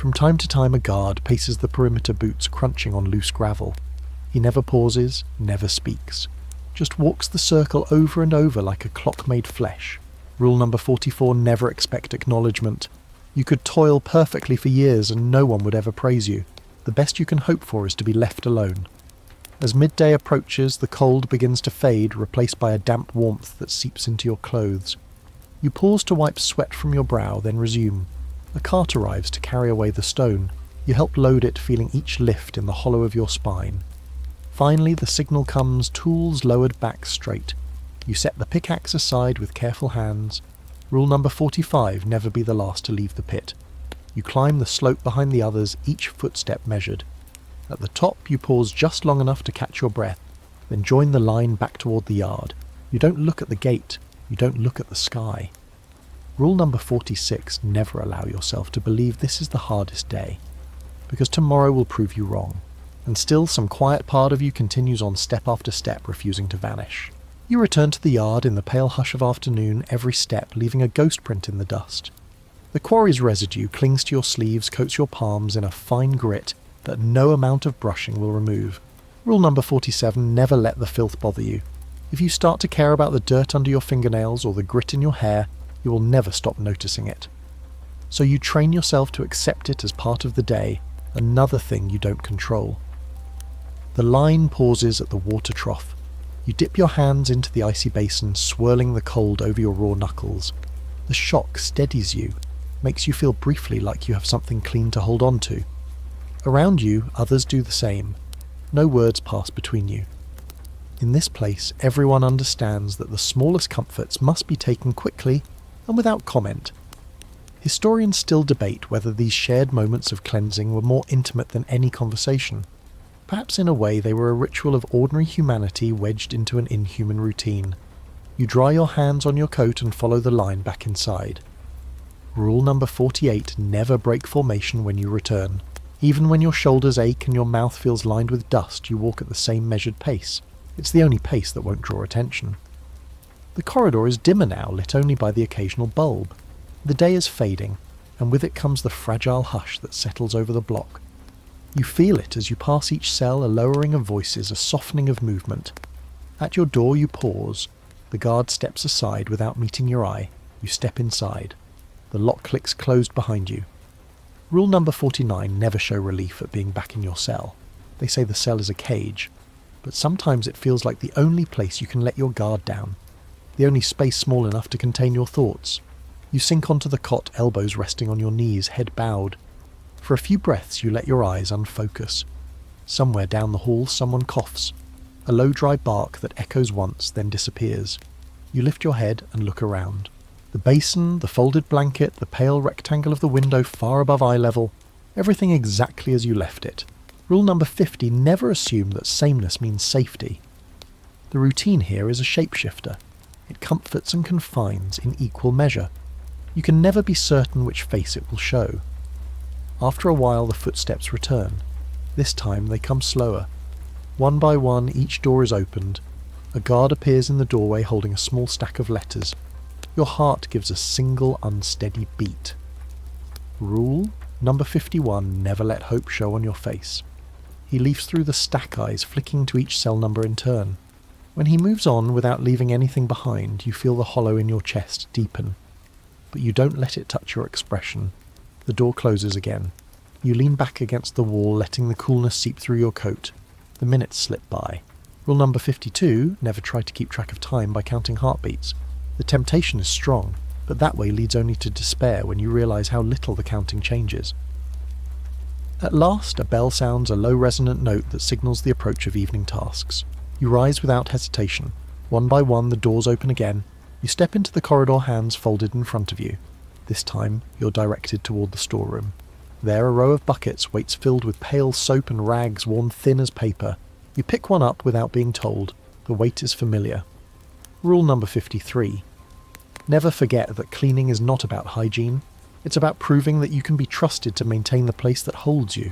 From time to time a guard paces the perimeter, boots crunching on loose gravel. He never pauses, never speaks. Just walks the circle over and over like a clock made flesh. Rule number 44, never expect acknowledgement. You could toil perfectly for years and no one would ever praise you. The best you can hope for is to be left alone. As midday approaches, the cold begins to fade, replaced by a damp warmth that seeps into your clothes. You pause to wipe sweat from your brow, then resume. A cart arrives to carry away the stone. You help load it, feeling each lift in the hollow of your spine. Finally, the signal comes, tools lowered back straight. You set the pickaxe aside with careful hands. Rule number 45, never be the last to leave the pit. You climb the slope behind the others, each footstep measured. At the top, you pause just long enough to catch your breath, then join the line back toward the yard. You don't look at the gate. You don't look at the sky. Rule number 46, never allow yourself to believe this is the hardest day, because tomorrow will prove you wrong. And still some quiet part of you continues on step after step, refusing to vanish. You return to the yard in the pale hush of afternoon, every step leaving a ghost print in the dust. The quarry's residue clings to your sleeves, coats your palms in a fine grit that no amount of brushing will remove. Rule number 47, never let the filth bother you. If you start to care about the dirt under your fingernails or the grit in your hair, you will never stop noticing it. So you train yourself to accept it as part of the day, another thing you don't control. The line pauses at the water trough. You dip your hands into the icy basin, swirling the cold over your raw knuckles. The shock steadies you, makes you feel briefly like you have something clean to hold on to. Around you, others do the same. No words pass between you. In this place, everyone understands that the smallest comforts must be taken quickly and without comment. Historians still debate whether these shared moments of cleansing were more intimate than any conversation. Perhaps in a way they were a ritual of ordinary humanity wedged into an inhuman routine. You dry your hands on your coat and follow the line back inside. Rule number 48, never break formation when you return. Even when your shoulders ache and your mouth feels lined with dust, you walk at the same measured pace. It's the only pace that won't draw attention. The corridor is dimmer now, lit only by the occasional bulb. The day is fading, and with it comes the fragile hush that settles over the block. You feel it as you pass each cell, a lowering of voices, a softening of movement. At your door you pause. The guard steps aside without meeting your eye. You step inside. The lock clicks closed behind you. Rule number 49, never show relief at being back in your cell. They say the cell is a cage, but sometimes it feels like the only place you can let your guard down, the only space small enough to contain your thoughts. You sink onto the cot, elbows resting on your knees, head bowed. For a few breaths you let your eyes unfocus. Somewhere down the hall someone coughs, a low dry bark that echoes once then disappears. You lift your head and look around. The basin, the folded blanket, the pale rectangle of the window far above eye level, everything exactly as you left it. Rule number 50, never assume that sameness means safety. The routine here is a shapeshifter. It comforts and confines in equal measure. You can never be certain which face it will show. After a while the footsteps return. This time they come slower. One by one, each door is opened. A guard appears in the doorway holding a small stack of letters. Your heart gives a single unsteady beat. Rule number 51, never let hope show on your face. He leafs through the stack eyes, flicking to each cell number in turn. When he moves on without leaving anything behind, you feel the hollow in your chest deepen. But you don't let it touch your expression. The door closes again. You lean back against the wall, letting the coolness seep through your coat. The minutes slip by. Rule number 52, never try to keep track of time by counting heartbeats. The temptation is strong, but that way leads only to despair when you realise how little the counting changes. At last, a bell sounds a low resonant note that signals the approach of evening tasks. You rise without hesitation. One by one, the doors open again. You step into the corridor, hands folded in front of you. This time, you're directed toward the storeroom. There, a row of buckets waits filled with pale soap and rags worn thin as paper. You pick one up without being told. The weight is familiar. Rule number 53. Never forget that cleaning is not about hygiene. It's about proving that you can be trusted to maintain the place that holds you.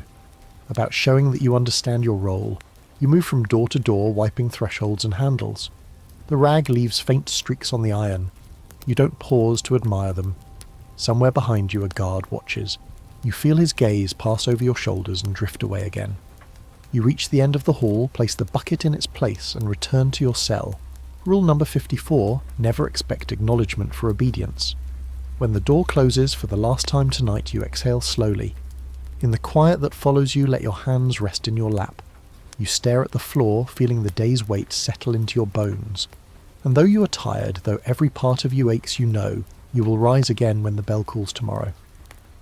About showing that you understand your role. You move from door to door, wiping thresholds and handles. The rag leaves faint streaks on the iron. You don't pause to admire them. Somewhere behind you a guard watches. You feel his gaze pass over your shoulders and drift away again. You reach the end of the hall, place the bucket in its place, and return to your cell. Rule number 54, never expect acknowledgement for obedience. When the door closes for the last time tonight, you exhale slowly. In the quiet that follows you, let your hands rest in your lap. You stare at the floor, feeling the day's weight settle into your bones. And though you are tired, though every part of you aches, you know, you will rise again when the bell calls tomorrow.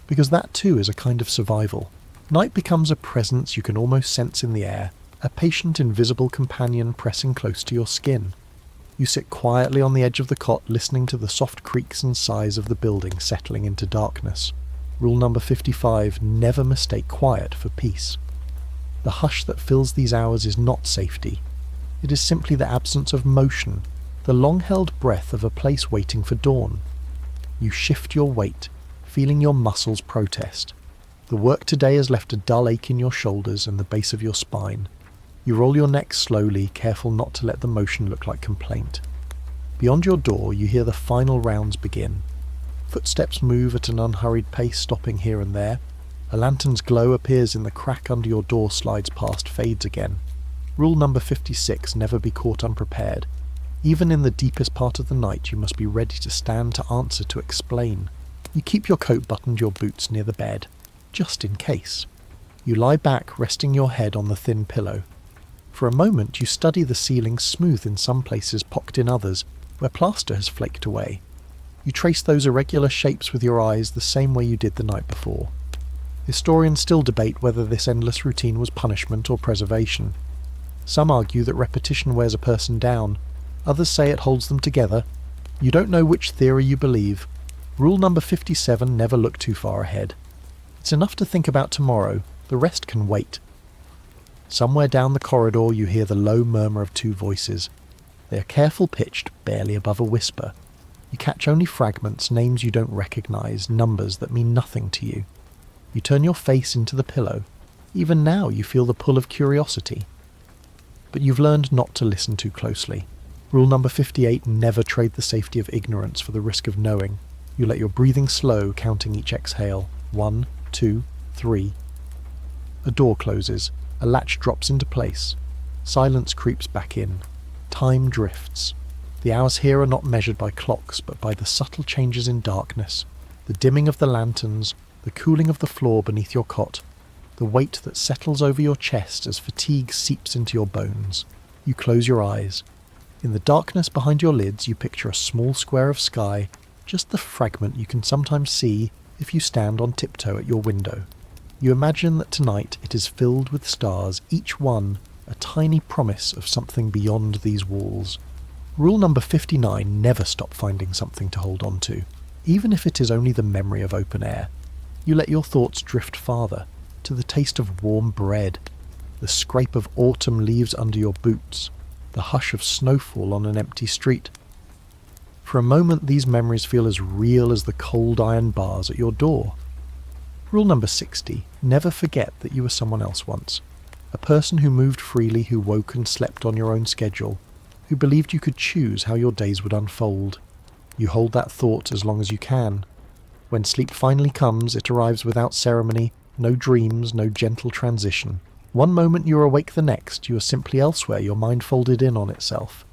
Because that too is a kind of survival. Night becomes a presence you can almost sense in the air, a patient invisible companion pressing close to your skin. You sit quietly on the edge of the cot, listening to the soft creaks and sighs of the building settling into darkness. Rule number 55, never mistake quiet for peace. The hush that fills these hours is not safety. It is simply the absence of motion, the long-held breath of a place waiting for dawn. You shift your weight, feeling your muscles protest. The work today has left a dull ache in your shoulders and the base of your spine. You roll your neck slowly, careful not to let the motion look like complaint. Beyond your door, you hear the final rounds begin. Footsteps move at an unhurried pace, stopping here and there. A lantern's glow appears in the crack under your door, slides past, fades again. Rule number 56, never be caught unprepared. Even in the deepest part of the night, you must be ready to stand, to answer, to explain. You keep your coat buttoned, your boots near the bed, just in case. You lie back, resting your head on the thin pillow. For a moment you study the ceiling, smooth in some places, pocked in others, where plaster has flaked away. You trace those irregular shapes with your eyes the same way you did the night before. Historians still debate whether this endless routine was punishment or preservation. Some argue that repetition wears a person down. Others say it holds them together. You don't know which theory you believe. Rule number 57, never look too far ahead. It's enough to think about tomorrow. The rest can wait. Somewhere down the corridor you hear the low murmur of two voices. They are careful pitched, barely above a whisper. You catch only fragments, names you don't recognise, numbers that mean nothing to you. You turn your face into the pillow. Even now you feel the pull of curiosity. But you've learned not to listen too closely. Rule number 58, never trade the safety of ignorance for the risk of knowing. You let your breathing slow, counting each exhale. 1, 2, 3. A door closes. A latch drops into place. Silence creeps back in. Time drifts. The hours here are not measured by clocks, but by the subtle changes in darkness, the dimming of the lanterns, the cooling of the floor beneath your cot, the weight that settles over your chest as fatigue seeps into your bones. You close your eyes. In the darkness behind your lids you picture a small square of sky, just the fragment you can sometimes see if you stand on tiptoe at your window. You imagine that tonight it is filled with stars, each one a tiny promise of something beyond these walls. Rule number 59, never stop finding something to hold on to, even if it is only the memory of open air. You let your thoughts drift farther, to the taste of warm bread, the scrape of autumn leaves under your boots, the hush of snowfall on an empty street. For a moment these memories feel as real as the cold iron bars at your door. Rule number 60, never forget that you were someone else once. A person who moved freely, who woke and slept on your own schedule, who believed you could choose how your days would unfold. You hold that thought as long as you can. When sleep finally comes, it arrives without ceremony, no dreams, no gentle transition. One moment you are awake, the next you are simply elsewhere, your mind folded in on itself.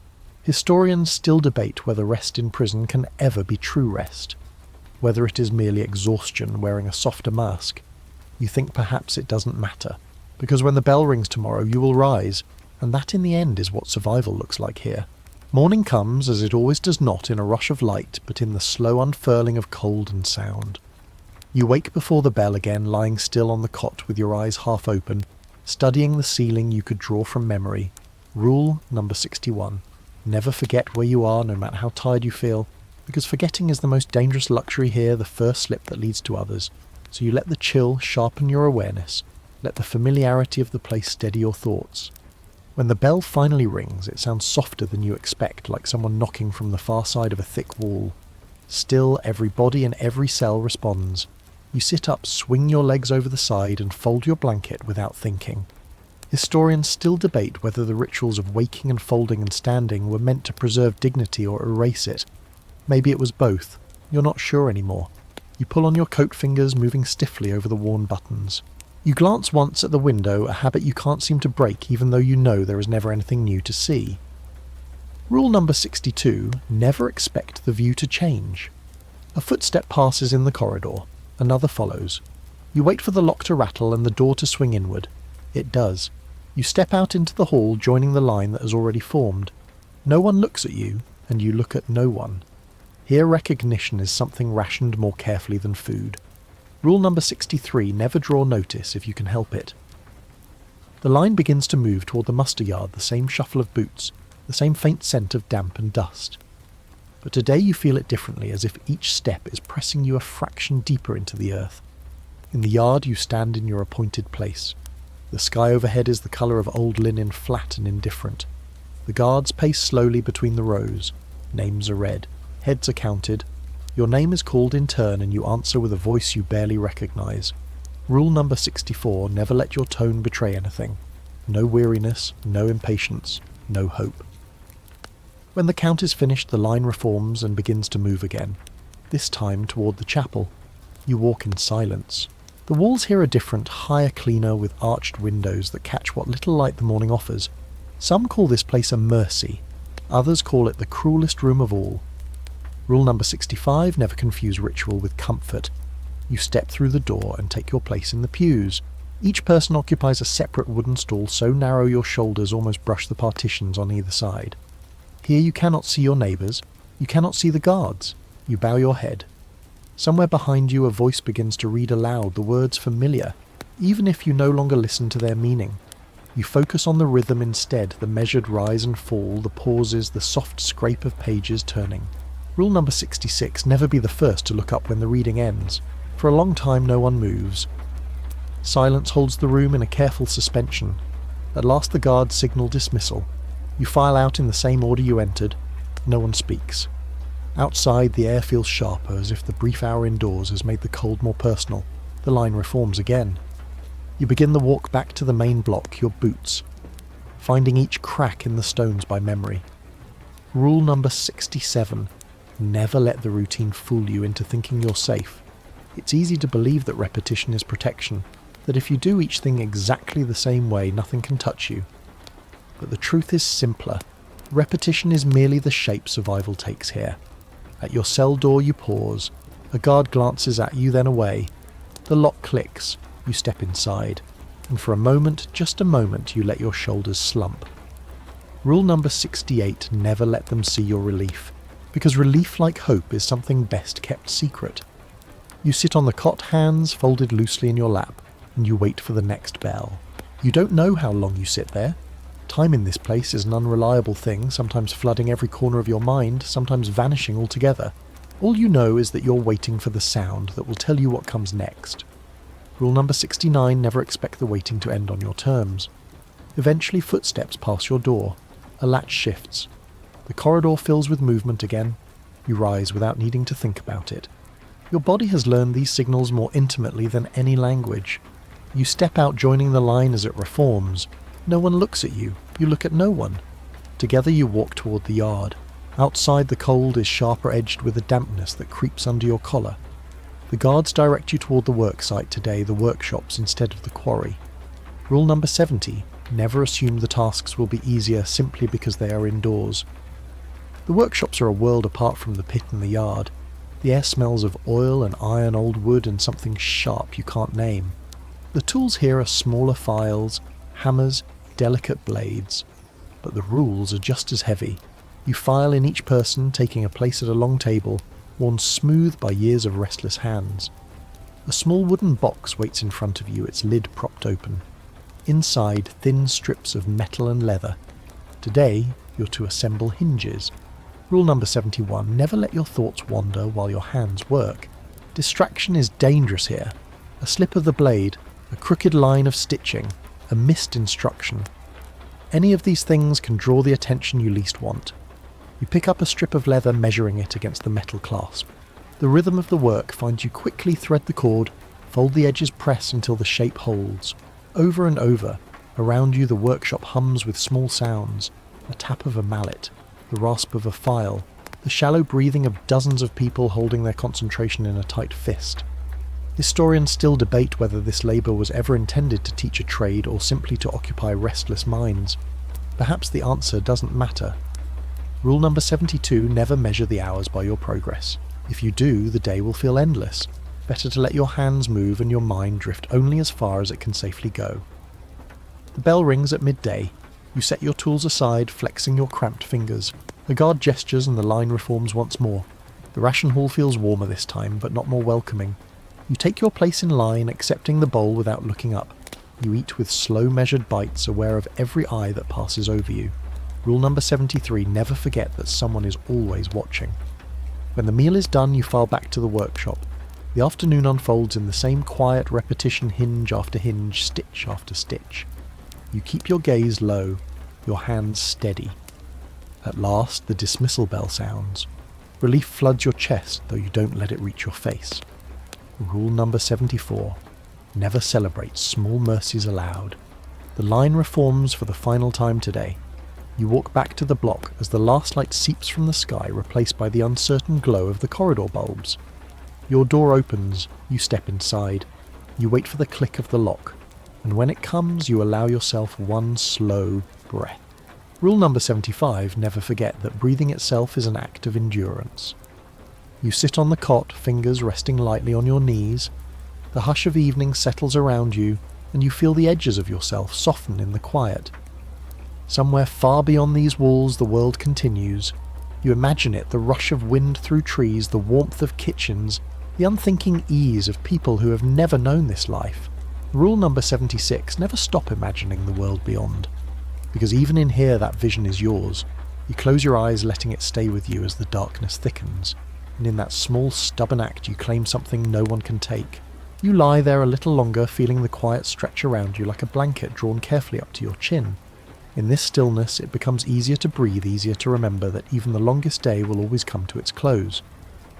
Historians still debate whether rest in prison can ever be true rest, whether it is merely exhaustion wearing a softer mask. You think perhaps it doesn't matter, because when the bell rings tomorrow you will rise, and that in the end is what survival looks like here. Morning comes, as it always does, not in a rush of light, but in the slow unfurling of cold and sound. You wake before the bell again, lying still on the cot with your eyes half open, studying the ceiling you could draw from memory. Rule number 61. Never forget where you are, no matter how tired you feel, because forgetting is the most dangerous luxury here, the first slip that leads to others. So you let the chill sharpen your awareness, let the familiarity of the place steady your thoughts. When the bell finally rings, it sounds softer than you expect, like someone knocking from the far side of a thick wall. Still, every body and every cell responds. You sit up, swing your legs over the side, and fold your blanket without thinking. Historians still debate whether the rituals of waking and folding and standing were meant to preserve dignity or erase it. Maybe it was both. You're not sure anymore. You pull on your coat fingers, moving stiffly over the worn buttons. You glance once at the window, a habit you can't seem to break even though you know there is never anything new to see. Rule number 62, never expect the view to change. A footstep passes in the corridor. Another follows. You wait for the lock to rattle and the door to swing inward. It does. You step out into the hall, joining the line that has already formed. No one looks at you, and you look at no one. Here recognition is something rationed more carefully than food. Rule number 63, never draw notice if you can help it. The line begins to move toward the muster yard, the same shuffle of boots, the same faint scent of damp and dust. But today you feel it differently, as if each step is pressing you a fraction deeper into the earth. In the yard you stand in your appointed place. The sky overhead is the colour of old linen, flat and indifferent. The guards pace slowly between the rows. Names are read. Heads are counted. Your name is called in turn and you answer with a voice you barely recognise. Rule number 64, never let your tone betray anything. No weariness, no impatience, no hope. When the count is finished, the line reforms and begins to move again, this time toward the chapel. You walk in silence. The walls here are different, higher, cleaner, with arched windows that catch what little light the morning offers. Some call this place a mercy. Others call it the cruelest room of all. Rule number 65, never confuse ritual with comfort. You step through the door and take your place in the pews. Each person occupies a separate wooden stall so narrow your shoulders almost brush the partitions on either side. Here you cannot see your neighbours. You cannot see the guards. You bow your head. Somewhere behind you a voice begins to read aloud, the words familiar, even if you no longer listen to their meaning. You focus on the rhythm instead, the measured rise and fall, the pauses, the soft scrape of pages turning. Rule number 66, never be the first to look up when the reading ends. For a long time no one moves. Silence holds the room in a careful suspension. At last the guards signal dismissal. You file out in the same order you entered. No one speaks. Outside the air feels sharper, as if the brief hour indoors has made the cold more personal. The line reforms again. You begin the walk back to the main block, your boots, finding each crack in the stones by memory. Rule number 67. Never let the routine fool you into thinking you're safe. It's easy to believe that repetition is protection, that if you do each thing exactly the same way, nothing can touch you. But the truth is simpler. Repetition is merely the shape survival takes here. At your cell door you pause. A guard glances at you, then away. The lock clicks. You step inside. And for a moment, just a moment, you let your shoulders slump. Rule number 68, never let them see your relief. Because relief, like hope, is something best kept secret. You sit on the cot, hands folded loosely in your lap, and you wait for the next bell. You don't know how long you sit there. Time in this place is an unreliable thing, sometimes flooding every corner of your mind, sometimes vanishing altogether. All you know is that you're waiting for the sound that will tell you what comes next. Rule number 69, never expect the waiting to end on your terms. Eventually footsteps pass your door. A latch shifts. The corridor fills with movement again. You rise without needing to think about it. Your body has learned these signals more intimately than any language. You step out, joining the line as it reforms. No one looks at you. You look at no one. Together you walk toward the yard. Outside, the cold is sharper edged with a dampness that creeps under your collar. The guards direct you toward the worksite today, the workshops instead of the quarry. Rule number 70, never assume the tasks will be easier simply because they are indoors. The workshops are a world apart from the pit and the yard. The air smells of oil and iron, old wood, and something sharp you can't name. The tools here are smaller files, hammers, delicate blades. But the rules are just as heavy. You file in each person, taking a place at a long table, worn smooth by years of restless hands. A small wooden box waits in front of you, its lid propped open. Inside, thin strips of metal and leather. Today, you're to assemble hinges. Rule number 71, never let your thoughts wander while your hands work. Distraction is dangerous here. A slip of the blade, a crooked line of stitching, a missed instruction. Any of these things can draw the attention you least want. You pick up a strip of leather, measuring it against the metal clasp. The rhythm of the work finds you quickly thread the cord, fold the edges, press until the shape holds. Over and over, around you the workshop hums with small sounds, a tap of a mallet, the rasp of a file, the shallow breathing of dozens of people holding their concentration in a tight fist. Historians still debate whether this labour was ever intended to teach a trade or simply to occupy restless minds. Perhaps the answer doesn't matter. Rule number 72, never measure the hours by your progress. If you do, the day will feel endless. Better to let your hands move and your mind drift only as far as it can safely go. The bell rings at midday. You set your tools aside, flexing your cramped fingers. The guard gestures and the line reforms once more. The ration hall feels warmer this time, but not more welcoming. You take your place in line, accepting the bowl without looking up. You eat with slow measured bites, aware of every eye that passes over you. Rule number 73, never forget that someone is always watching. When the meal is done, you file back to the workshop. The afternoon unfolds in the same quiet repetition, hinge after hinge, stitch after stitch. You keep your gaze low, your hands steady. At last, the dismissal bell sounds. Relief floods your chest, though you don't let it reach your face. Rule number 74, never celebrate small mercies aloud. The line reforms for the final time today. You walk back to the block as the last light seeps from the sky, replaced by the uncertain glow of the corridor bulbs. Your door opens, you step inside. You wait for the click of the lock, and when it comes, you allow yourself one slow breath. Rule number 75, never forget that breathing itself is an act of endurance. You sit on the cot, fingers resting lightly on your knees. The hush of evening settles around you, and you feel the edges of yourself soften in the quiet. Somewhere far beyond these walls, the world continues. You imagine it, the rush of wind through trees, the warmth of kitchens, the unthinking ease of people who have never known this life. Rule number 76, never stop imagining the world beyond. Because even in here, that vision is yours. You close your eyes, letting it stay with you as the darkness thickens. And in that small, stubborn act, you claim something no one can take. You lie there a little longer, feeling the quiet stretch around you like a blanket drawn carefully up to your chin. In this stillness, it becomes easier to breathe, easier to remember that even the longest day will always come to its close.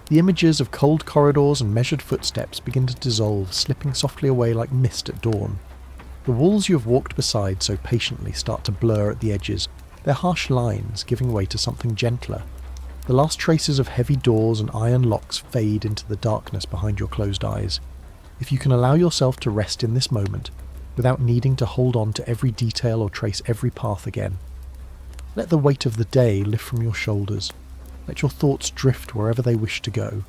The images of cold corridors and measured footsteps begin to dissolve, slipping softly away like mist at dawn. The walls you have walked beside so patiently start to blur at the edges, their harsh lines giving way to something gentler. The last traces of heavy doors and iron locks fade into the darkness behind your closed eyes. If you can allow yourself to rest in this moment, without needing to hold on to every detail or trace every path again. Let the weight of the day lift from your shoulders. Let your thoughts drift wherever they wish to go.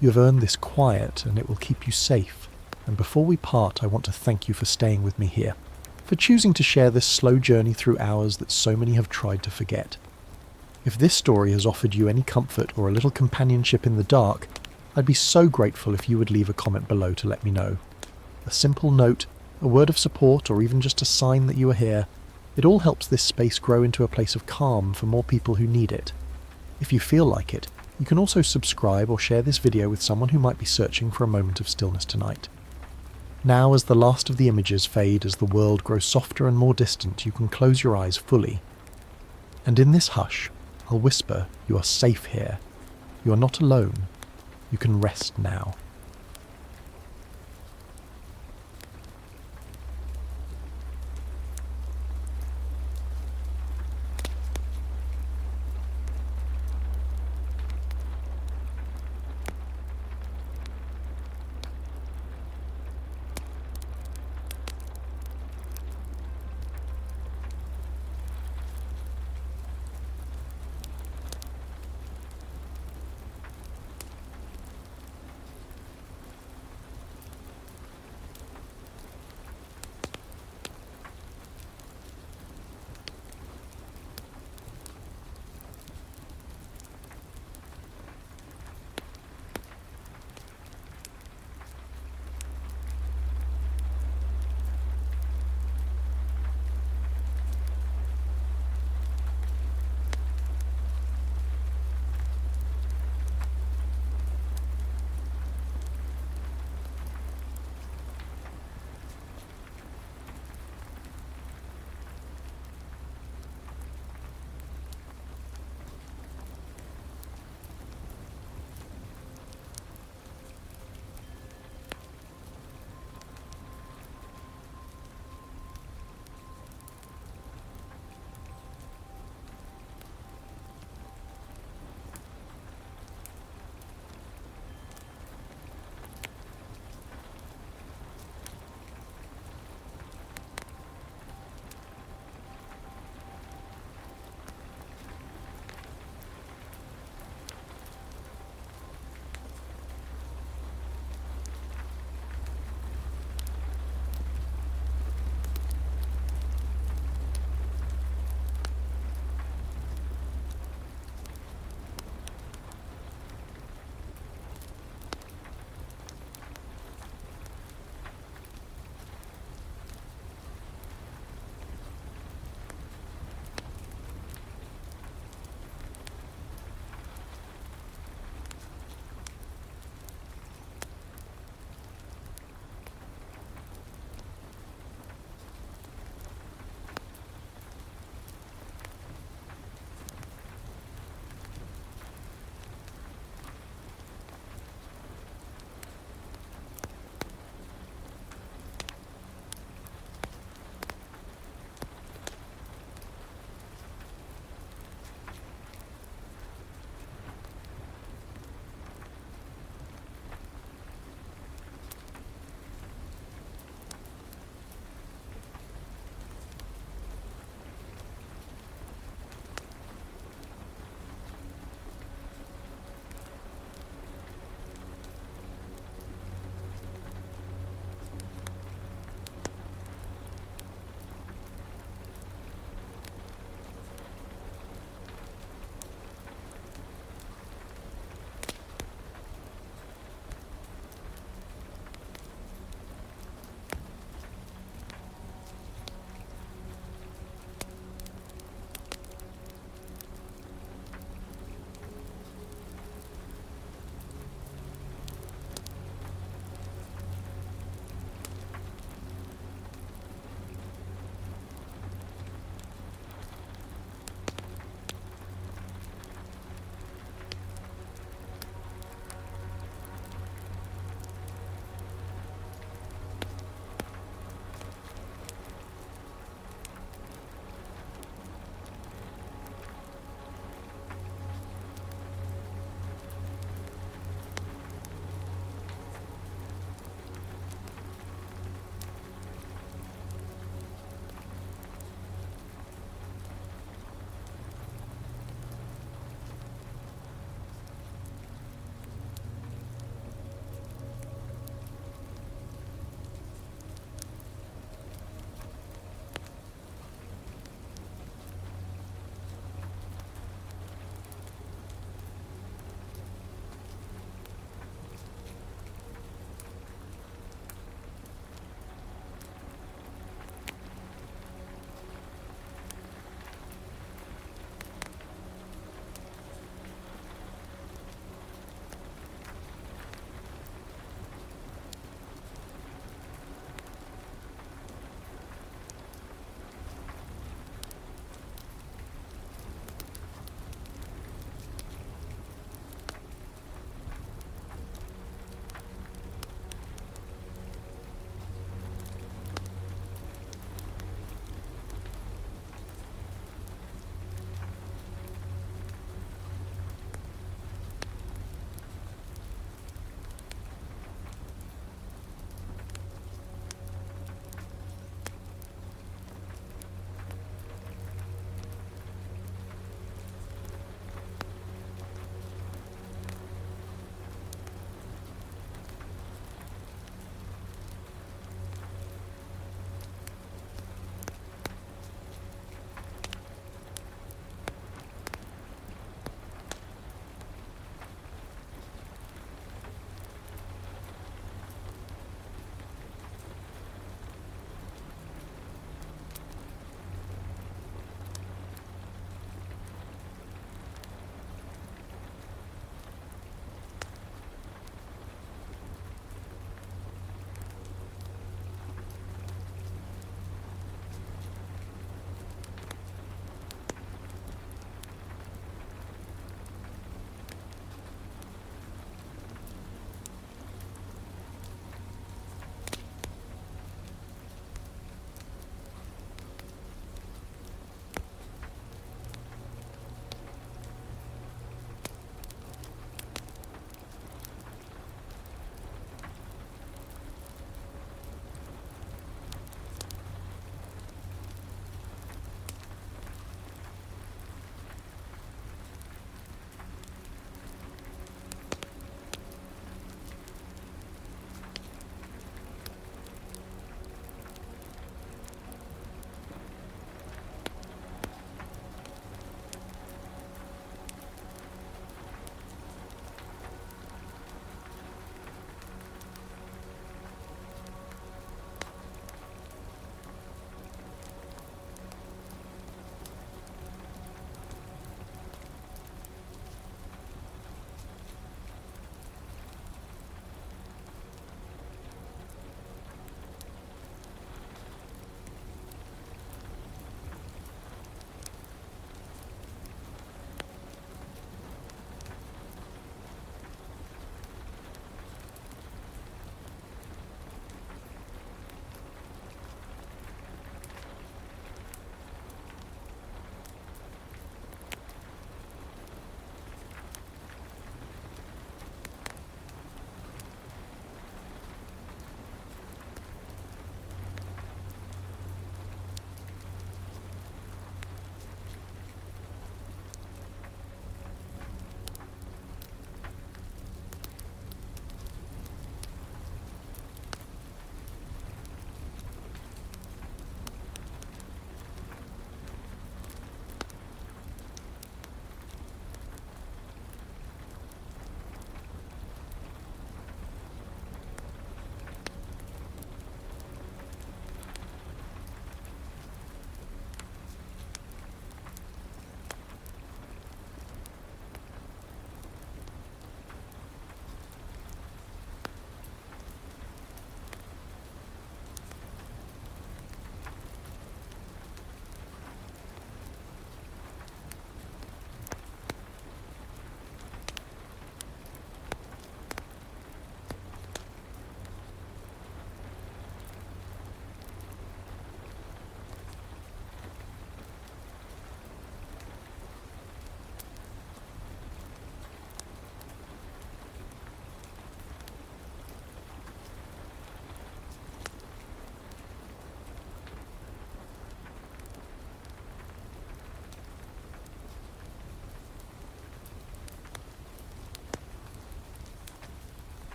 You have earned this quiet, and it will keep you safe. And before we part, I want to thank you for staying with me here, for choosing to share this slow journey through hours that so many have tried to forget. If this story has offered you any comfort or a little companionship in the dark, I'd be so grateful if you would leave a comment below to let me know. A simple note, a word of support, or even just a sign that you are here, it all helps this space grow into a place of calm for more people who need it. If you feel like it, you can also subscribe or share this video with someone who might be searching for a moment of stillness tonight. Now, as the last of the images fade, as the world grows softer and more distant, you can close your eyes fully. And in this hush, I'll whisper, you are safe here. You are not alone. You can rest now.